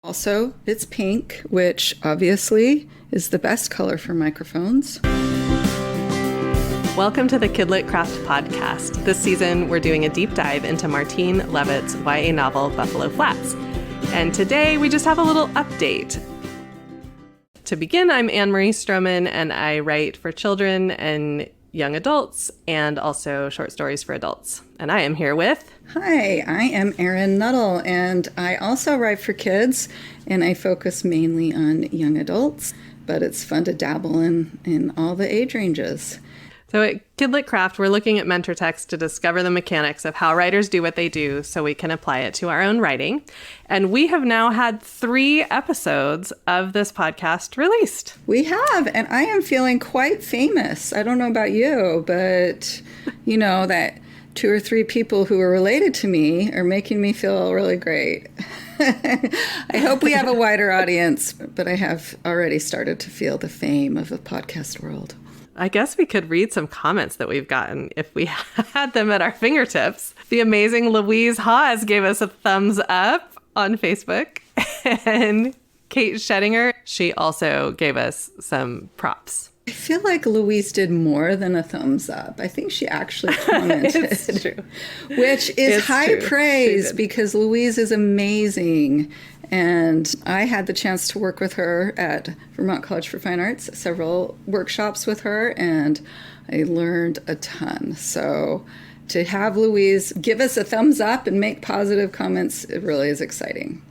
Also, it's pink, which obviously is the best color for microphones. Welcome to the KidLit Craft podcast. This season, we're doing a deep dive into Martine Leavitt's YA novel, Buffalo Flats. And today, we just have a little update. To begin, I'm Anne-Marie Strohman, and I write for children and young adults, and also short stories for adults. And I am here with... Hi, I am Erin Nuttall, and I also write for kids, and I focus mainly on young adults, but it's fun to dabble in all the age ranges. So at KidLit Craft, we're looking at mentor text to discover the mechanics of how writers do what they do so we can apply it to our own writing. And we have now had 3 episodes of this podcast released. We have, and I am feeling quite famous. I don't know about you, but you know that 2 or 3 people who are related to me are making me feel really great. I hope we have a wider audience, but I have already started to feel the fame of the podcast world. I guess we could read some comments that we've gotten if we had them at our fingertips. The amazing Louise Hawes gave us a thumbs up on Facebook. And Kate Schedinger, she also gave us some props. I feel like Louise did more than a thumbs up. I think she actually commented. It's true. Which is high praise because Louise is amazing. And I had the chance to work with her at Vermont College for Fine Arts, several workshops with her, and I learned a ton. So to have Louise give us a thumbs up and make positive comments, it really is exciting.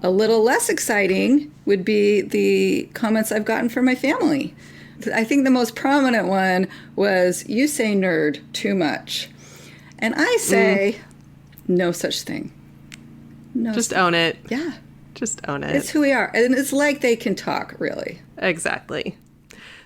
A little less exciting would be the comments I've gotten from my family. I think the most prominent one was, "You say nerd too much." And I say, no such thing. No. Just own it. Yeah. Just own it. It's who we are. And it's like they can talk, really. Exactly.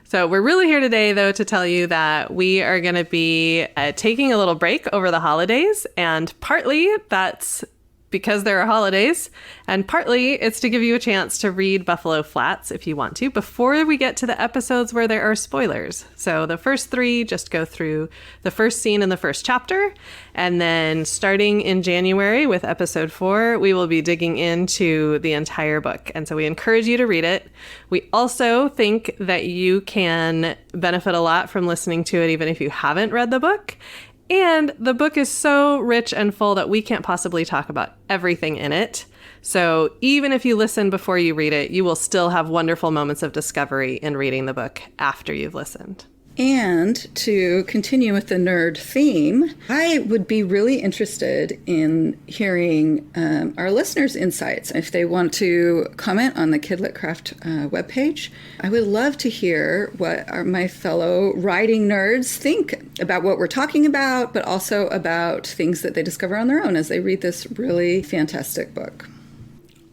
So we're really here today, though, to tell you that we are going to be taking a little break over the holidays. And partly that's because there are holidays, and partly it's to give you a chance to read Buffalo Flats if you want to, before we get to the episodes where there are spoilers. So the first 3 just go through the first scene in the first chapter, and then starting in January with episode 4, we will be digging into the entire book. And so we encourage you to read it. We also think that you can benefit a lot from listening to it, even if you haven't read the book. And the book is so rich and full that we can't possibly talk about everything in it. So even if you listen before you read it, you will still have wonderful moments of discovery in reading the book after you've listened. And to continue with the nerd theme, I would be really interested in hearing our listeners' insights. If they want to comment on the KidLit Craft webpage, I would love to hear what my fellow writing nerds think about what we're talking about, but also about things that they discover on their own as they read this really fantastic book.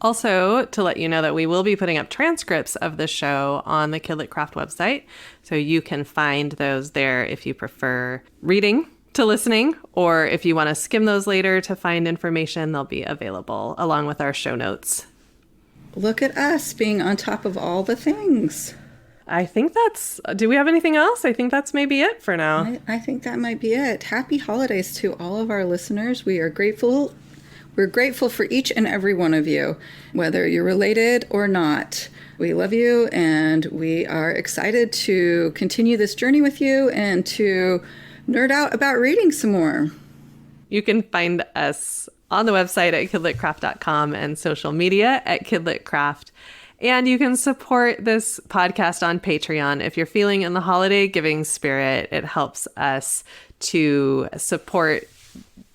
Also, to let you know that we will be putting up transcripts of the show on the KidLit Craft website, so you can find those there if you prefer reading to listening, or if you want to skim those later to find information, they'll be available along with our show notes. Look at us being on top of all the things. I think do we have anything else? I think that's maybe it for now. I think that might be it. Happy holidays to all of our listeners. We are grateful. We're grateful for each and every one of you, whether you're related or not. We love you, and we are excited to continue this journey with you and to nerd out about reading some more. You can find us on the website at kidlitcraft.com and social media at KidLitCraft. And you can support this podcast on Patreon. If you're feeling in the holiday giving spirit, it helps us to support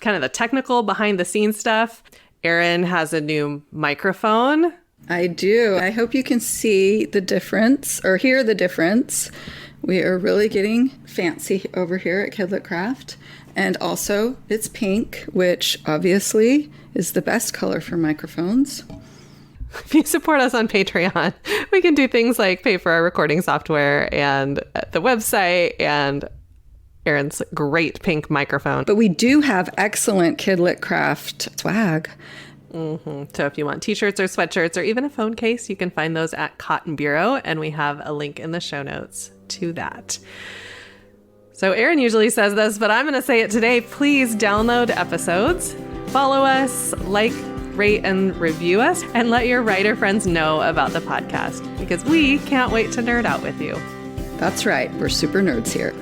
kind of the technical behind the scenes stuff. Erin has a new microphone. I do. I hope you can see the difference or hear the difference. We are really getting fancy over here at KidLit Craft. And also, it's pink, which obviously is the best color for microphones. If you support us on Patreon, we can do things like pay for our recording software and the website and Erin's great pink microphone. But we do have excellent KidLit Craft swag. Mm-hmm. So if you want t-shirts or sweatshirts or even a phone case, you can find those at Cotton Bureau, and we have a link in the show notes to that. So Erin usually says this, but I'm going to say it today. Please download episodes, follow us, like rate and review us, and let your writer friends know about the podcast, because we can't wait to nerd out with you. That's right. We're super nerds here.